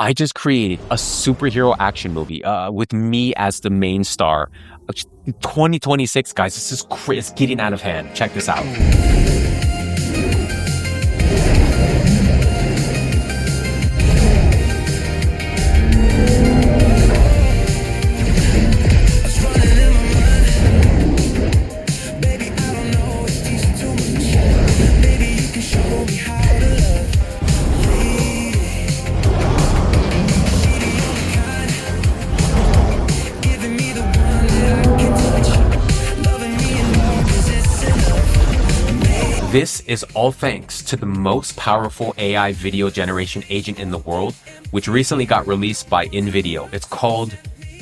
I just created a superhero action movie with me as the main star. 2026, guys, this is it's getting out of hand. Check this out. This is all thanks to the most powerful AI video generation agent in the world, which recently got released by invideo. It's called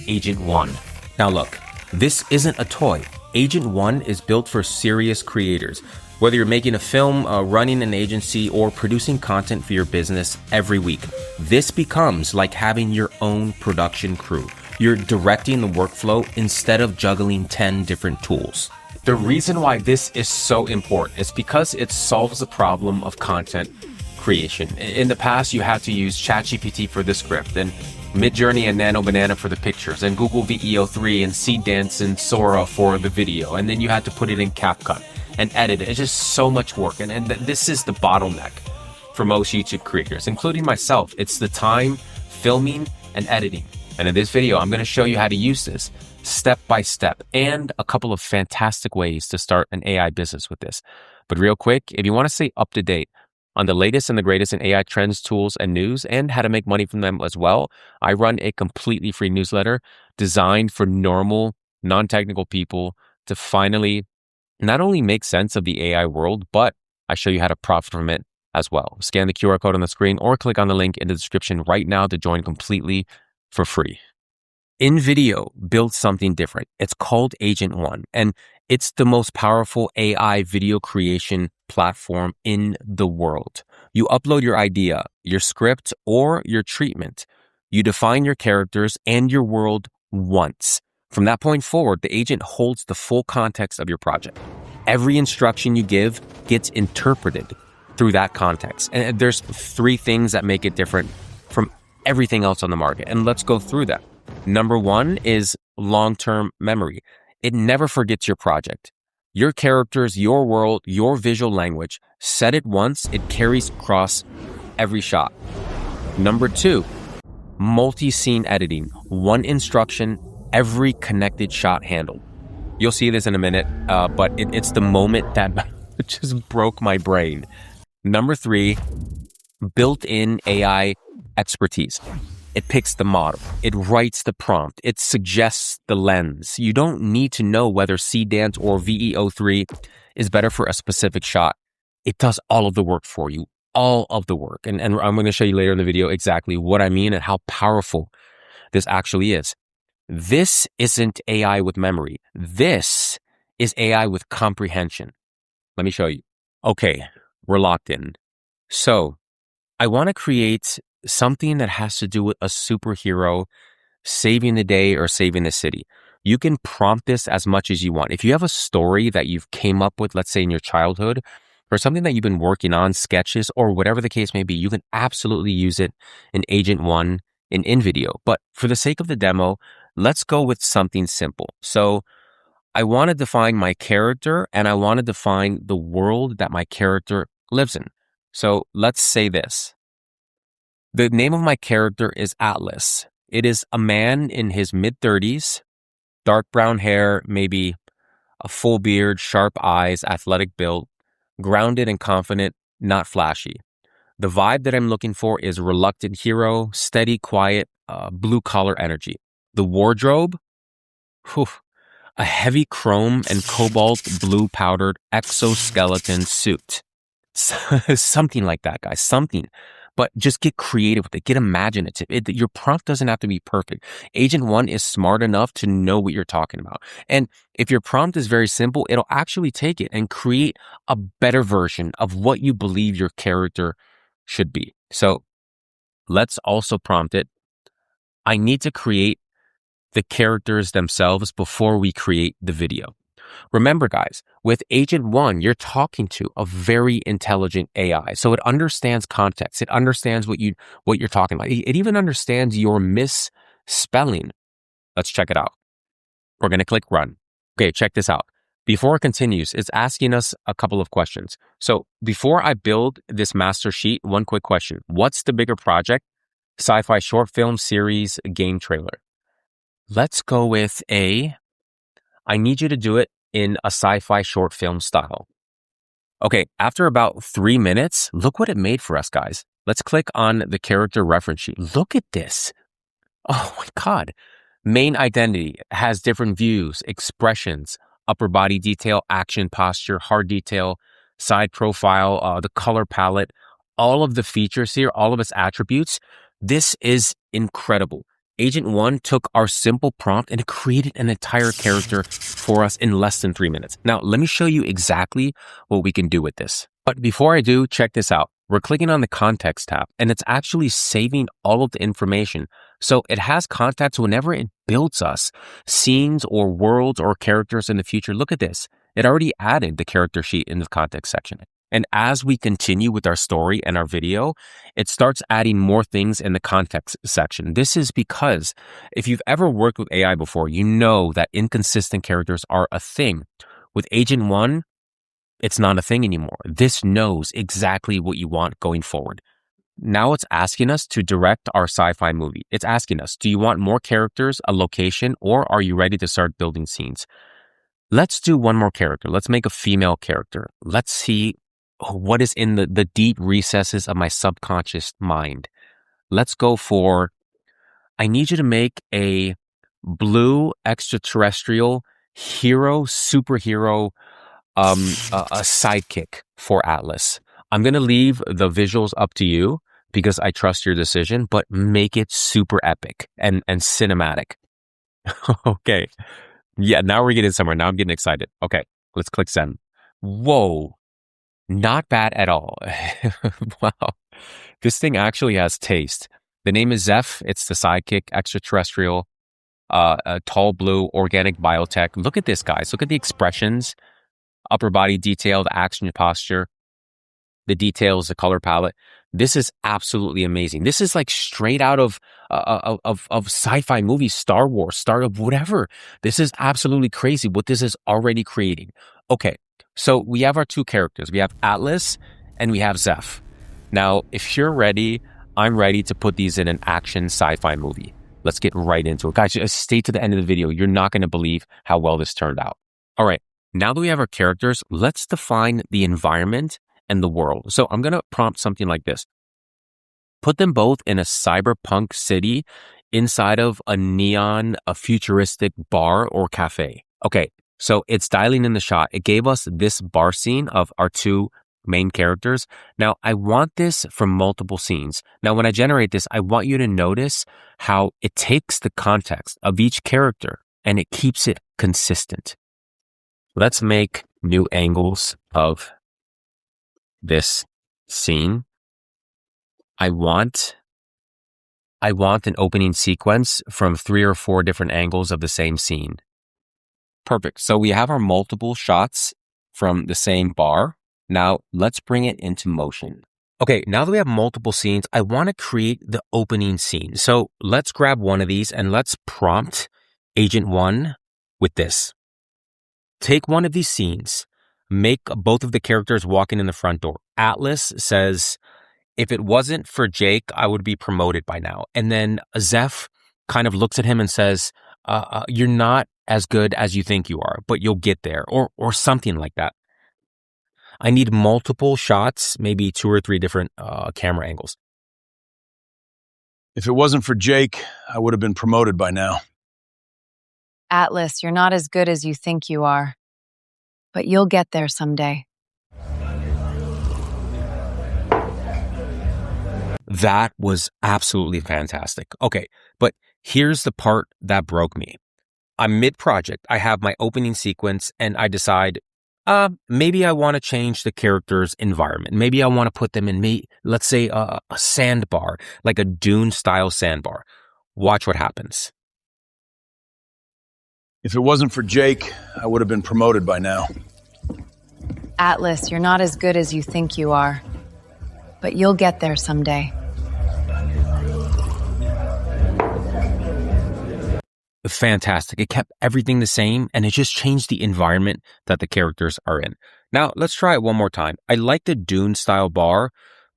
Agent 1. Now look, this isn't a toy. Agent 1 is built for serious creators. Whether you're making a film, running an agency, or producing content for your business every week, this becomes like having your own production crew. You're directing the workflow instead of juggling 10 different tools. The reason why this is so important is because it solves the problem of content creation. In the past, you had to use ChatGPT for the script, and Midjourney and Nano Banana for the pictures, and Google VEO3 and Seedance and Sora for the video, and then you had to put it in CapCut and edit it. It's just so much work, and this is the bottleneck for most YouTube creators, including myself. It's the time, filming, and editing. And in this video, I'm going to show you how to use this step by step and a couple of fantastic ways to start an AI business with this. But real quick, if you want to stay up to date on the latest and the greatest in AI trends, tools, and news, and how to make money from them as well, I run a completely free newsletter designed for normal, non-technical people to finally not only make sense of the AI world, but I show you how to profit from it as well. Scan the QR code on the screen or click on the link in the description right now to join completely for free. invideo built something different. It's called Agent 1, and it's the most powerful AI video creation platform in the world. You upload your idea, your script, or your treatment. You define your characters and your world once. From that point forward, the agent holds the full context of your project. Every instruction you give gets interpreted through that context. And there's 3 things that make it different from everything else on the market. And let's go through that. Number 1 is long-term memory. It never forgets your project. Your characters, your world, your visual language, set it once, it carries across every shot. Number 2, multi-scene editing. One instruction, every connected shot handled. You'll see this in a minute, but it's the moment that just broke my brain. Number 3, built-in AI expertise. It picks the model. It writes the prompt. It suggests the lens. You don't need to know whether Seedance or VEO3 is better for a specific shot. It does all of the work for you, all of the work. And I'm going to show you later in the video exactly what I mean and how powerful this actually is. This isn't AI with memory. This is AI with comprehension. Let me show you. Okay, we're locked in. So I want to create something that has to do with a superhero saving the day or saving the city. You can prompt this as much as you want. If you have a story that you've came up with, let's say in your childhood, or something that you've been working on, sketches, or whatever the case may be, you can absolutely use it in Agent 1 in invideo. But for the sake of the demo, let's go with something simple. So I want to define my character and I want to define the world that my character lives in. So let's say this. The name of my character is Atlas. It is a man in his mid-30s, dark brown hair, maybe a full beard, sharp eyes, athletic build, grounded and confident, not flashy. The vibe that I'm looking for is reluctant hero, steady, quiet, blue-collar energy. The wardrobe, a heavy chrome and cobalt blue powdered exoskeleton suit. Something like that, guys, something. But just get creative with it. Get imaginative. Your prompt doesn't have to be perfect. Agent 1 is smart enough to know what you're talking about. And if your prompt is very simple, it'll actually take it and create a better version of what you believe your character should be. So let's also prompt it. I need to create the characters themselves before we create the video. Remember, guys, with Agent 1, you're talking to a very intelligent AI. So it understands context. It understands what you're talking about. It even understands your misspelling. Let's check it out. We're going to click run. Okay, check this out. Before it continues, it's asking us a couple of questions. So before I build this master sheet, one quick question. What's the bigger project? Sci-fi short film, series, game trailer. Let's go with I need you to do it in a sci-fi short film style. Okay, after about 3 minutes, look what it made for us, guys. Let's click on the character reference sheet. Look at this. Oh my God. Main identity has different views, expressions, upper body detail, action posture, hard detail, side profile, the color palette, all of the features here, all of its attributes. This is incredible. Agent 1 took our simple prompt and it created an entire character for us in less than 3 minutes. Now, let me show you exactly what we can do with this. But before I do, check this out. We're clicking on the context tab and it's actually saving all of the information. So it has context whenever it builds us scenes or worlds or characters in the future. Look at this. It already added the character sheet in the context section. And as we continue with our story and our video, it starts adding more things in the context section. This is because if you've ever worked with AI before, you know that inconsistent characters are a thing. With Agent 1, it's not a thing anymore. This knows exactly what you want going forward. Now it's asking us to direct our sci-fi movie. It's asking us, do you want more characters, a location, or are you ready to start building scenes? Let's do one more character. Let's make a female character. Let's see what is in the deep recesses of my subconscious mind. Let's go for, I need you to make a blue extraterrestrial hero, superhero, a sidekick for Atlas. I'm going to leave the visuals up to you because I trust your decision, but make it super epic and cinematic. Okay. Yeah, now we're getting somewhere. Now I'm getting excited. Okay, let's click send. Whoa. Not bad at all. Wow. This thing actually has taste. The name is Zeph. It's the sidekick, extraterrestrial, a tall blue, organic biotech. Look at this, guys. Look at the expressions, upper body detail, the action posture, the details, the color palette. This is absolutely amazing. This is like straight out of sci-fi movies, Star Wars, startup, whatever. This is absolutely crazy what this is already creating. Okay. So we have our two characters. We have Atlas and we have Zeph. Now, if you're ready, I'm ready to put these in an action sci-fi movie. Let's get right into it. Guys, just stay to the end of the video. You're not going to believe how well this turned out. All right. Now that we have our characters, let's define the environment and the world. So I'm going to prompt something like this. Put them both in a cyberpunk city inside of a futuristic bar or cafe. Okay. So it's dialing in the shot. It gave us this bar scene of our two main characters. Now, I want this from multiple scenes. Now, when I generate this, I want you to notice how it takes the context of each character and it keeps it consistent. Let's make new angles of this scene. I want an opening sequence from 3 or 4 different angles of the same scene. Perfect. So we have our multiple shots from the same bar. Now let's bring it into motion. Okay, now that we have multiple scenes, I want to create the opening scene. So let's grab one of these and let's prompt Agent 1 with this. Take one of these scenes, make both of the characters walking in the front door. Atlas says, if it wasn't for Jake, I would be promoted by now. And then Zeph kind of looks at him and says, you're not as good as you think you are, but you'll get there, or something like that. I need multiple shots, maybe 2 or 3 different camera angles. If it wasn't for Jake, I would have been promoted by now. Atlas, you're not as good as you think you are, but you'll get there someday. That was absolutely fantastic. Okay, but here's the part that broke me. I'm mid-project. I have my opening sequence and I decide, maybe I want to change the character's environment. Maybe I want to put them in, let's say, a sandbar, like a Dune-style sandbar. Watch what happens. If it wasn't for Jake, I would have been promoted by now. Atlas, you're not as good as you think you are. But you'll get there someday. Fantastic. It kept everything the same, and it just changed the environment that the characters are in. Now, let's try it one more time. I like the Dune style bar,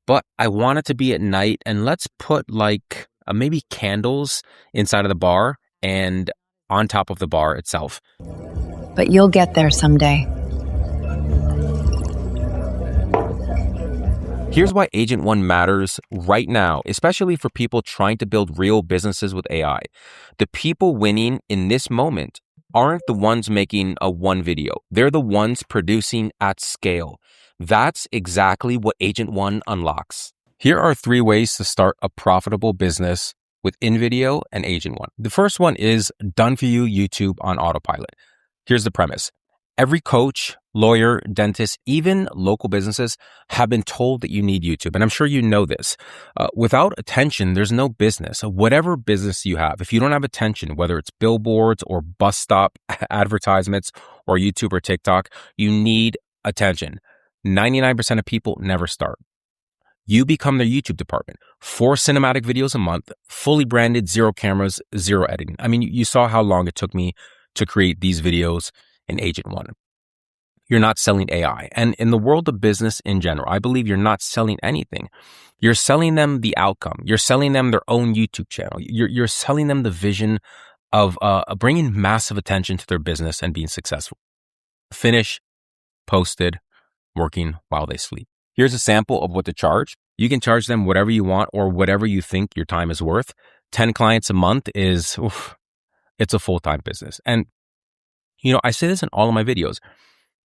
but I want it to be at night, and let's put like maybe candles inside of the bar and on top of the bar itself. But you'll get there someday. Here's why Agent 1 matters right now, especially for people trying to build real businesses with AI. The people winning in this moment aren't the ones making a one video. They're the ones producing at scale. That's exactly what Agent 1 unlocks. Here are 3 ways to start a profitable business with invideo and Agent 1. The first one is done for you YouTube on autopilot. Here's the premise. Every coach, lawyer, dentist, even local businesses have been told that you need YouTube. And I'm sure you know this. Without attention, there's no business. Whatever business you have, if you don't have attention, whether it's billboards or bus stop advertisements or YouTube or TikTok, you need attention. 99% of people never start. You become their YouTube department. 4 cinematic videos a month, fully branded, 0 cameras, 0 editing. I mean, you saw how long it took me to create these videos in Agent 1. You're not selling AI. And in the world of business in general, I believe you're not selling anything. You're selling them the outcome. You're selling them their own YouTube channel. You're selling them the vision of bringing massive attention to their business and being successful. Finish, posted, working while they sleep. Here's a sample of what to charge. You can charge them whatever you want or whatever you think your time is worth. 10 clients a month is, it's a full-time business. And I say this in all of my videos.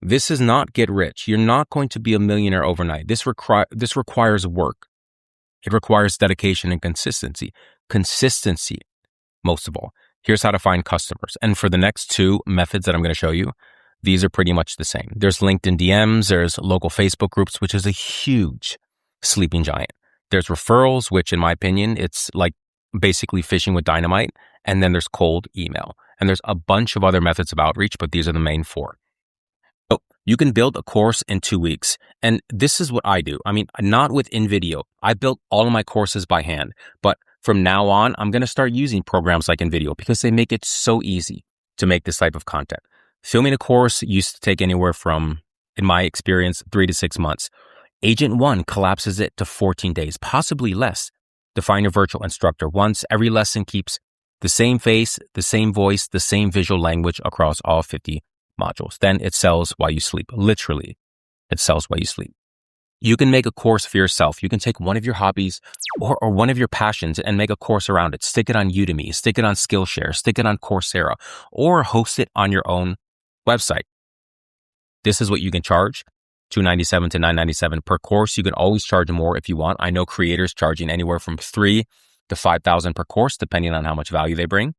This is not get rich. You're not going to be a millionaire overnight. This requires work. It requires dedication and consistency. Consistency, most of all. Here's how to find customers. And for the next 2 methods that I'm going to show you, these are pretty much the same. There's LinkedIn DMs. There's local Facebook groups, which is a huge sleeping giant. There's referrals, which in my opinion, it's like basically fishing with dynamite. And then there's cold email. And there's a bunch of other methods of outreach, but these are the main 4. So you can build a course in 2 weeks. And this is what I do. I mean, not with invideo. I built all of my courses by hand. But from now on, I'm going to start using programs like invideo because they make it so easy to make this type of content. Filming a course used to take anywhere from, in my experience, 3 to 6 months. Agent 1 collapses it to 14 days, possibly less. Define your virtual instructor once. Every lesson keeps the same face, the same voice, the same visual language across all 50 modules. Then it sells while you sleep. Literally, it sells while you sleep. You can make a course for yourself. You can take one of your hobbies or one of your passions and make a course around it. Stick it on Udemy, stick it on Skillshare, stick it on Coursera, or host it on your own website. This is what you can charge. $297 to $997 per course. You can always charge more if you want. I know creators charging anywhere from $3,000 to $5,000 per course, depending on how much value they bring.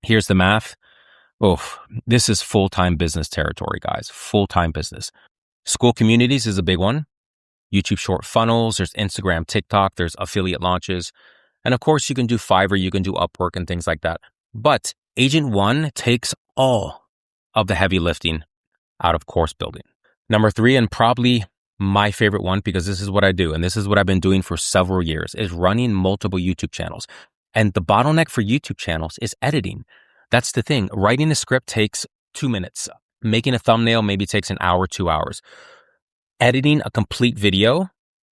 Here's the math. This is full-time business territory, guys. Full-time business. School communities is a big one. YouTube short funnels. There's Instagram, TikTok. There's affiliate launches. And of course, you can do Fiverr. You can do Upwork and things like that. But Agent 1 takes all of the heavy lifting out of course building. Number 3, and probably my favorite one, because this is what I do, and this is what I've been doing for several years, is running multiple YouTube channels. And the bottleneck for YouTube channels is editing. That's the thing. Writing a script takes 2 minutes. Making a thumbnail maybe takes an hour, 2 hours. Editing a complete video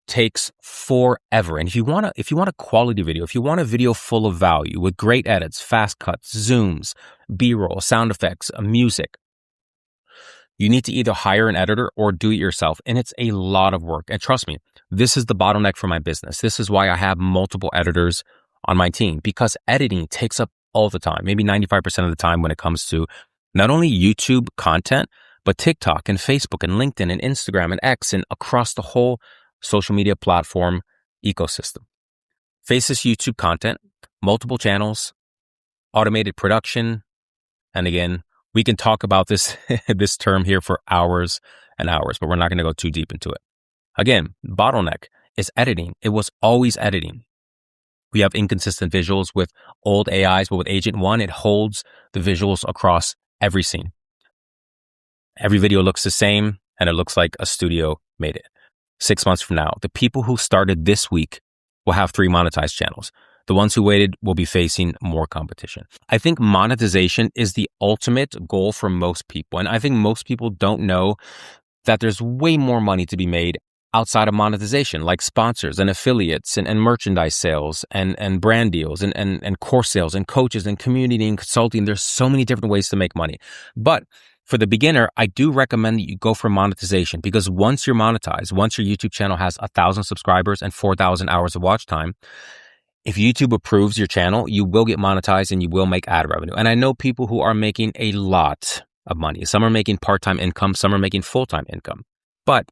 takes forever. And if you want a quality video, if you want a video full of value with great edits, fast cuts, zooms, B-roll, sound effects, music, you need to either hire an editor or do it yourself. And it's a lot of work. And trust me, this is the bottleneck for my business. This is why I have multiple editors on my team, because editing takes up all the time, maybe 95% of the time when it comes to not only YouTube content, but TikTok and Facebook and LinkedIn and Instagram and X and across the whole social media platform ecosystem. Faceless YouTube content, multiple channels, automated production. And again, we can talk about this term here for hours and hours, but we're not going to go too deep into it. Again, bottleneck is editing. It was always editing. We have inconsistent visuals with old AIs, but with Agent 1, it holds the visuals across every scene. Every video looks the same, and it looks like a studio made it. 6 months from now, the people who started this week will have 3 monetized channels. The ones who waited will be facing more competition. I think monetization is the ultimate goal for most people. And I think most people don't know that there's way more money to be made outside of monetization, like sponsors and affiliates and merchandise sales and brand deals and course sales and coaches and community and consulting. There's so many different ways to make money. But for the beginner, I do recommend that you go for monetization, because once you're monetized, once your YouTube channel has 1,000 subscribers and 4,000 hours of watch time, if YouTube approves your channel, you will get monetized and you will make ad revenue. And I know people who are making a lot of money. Some are making part-time income, some are making full-time income. But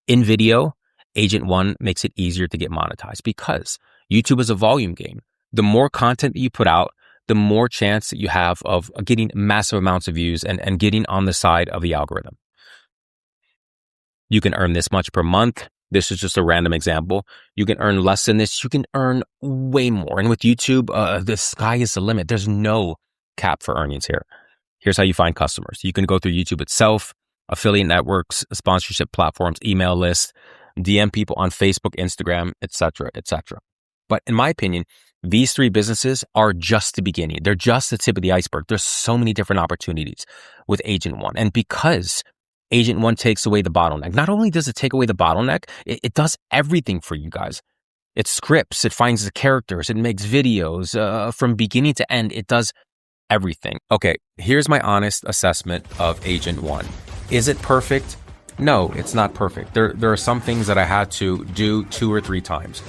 in video, Agent 1 makes it easier to get monetized because YouTube is a volume game. The more content that you put out, the more chance that you have of getting massive amounts of views and getting on the side of the algorithm. You can earn this much per month. This is just a random example. You can earn less than this. You can earn way more. And with YouTube, the sky is the limit. There's no cap for earnings here. Here's how you find customers. You can go through YouTube itself, affiliate networks, sponsorship platforms, email lists, DM people on Facebook, Instagram, etc., etc. But in my opinion, these 3 businesses are just the beginning. They're just the tip of the iceberg. There's so many different opportunities with Agent 1. And because Agent 1 takes away the bottleneck, not only does it take away the bottleneck, it does everything for you guys. It scripts, it finds the characters, it makes videos from beginning to end. It does everything. Okay, here's my honest assessment of Agent 1. Is it perfect? No, it's not perfect. There are some things that I had to do 2 or 3 times,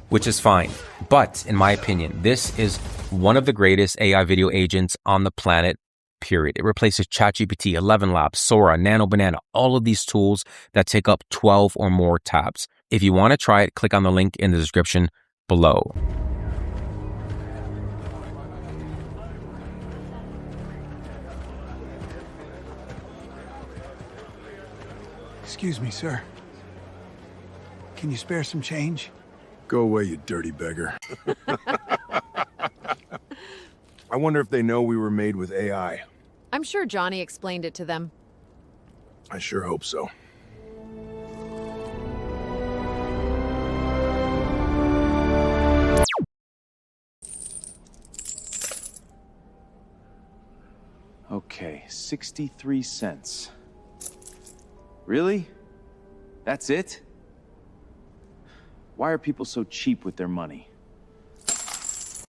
which is fine. But in my opinion, this is one of the greatest AI video agents on the planet, period. It replaces ChatGPT, 11 Labs, Sora, Nano Banana, all of these tools that take up 12 or more tabs. If you want to try it, click on the link in the description below. Excuse me, sir. Can you spare some change? Go away, you dirty beggar. I wonder if they know we were made with AI. I'm sure Johnny explained it to them. I sure hope so. Okay, 63 cents. Really? That's it? Why are people so cheap with their money?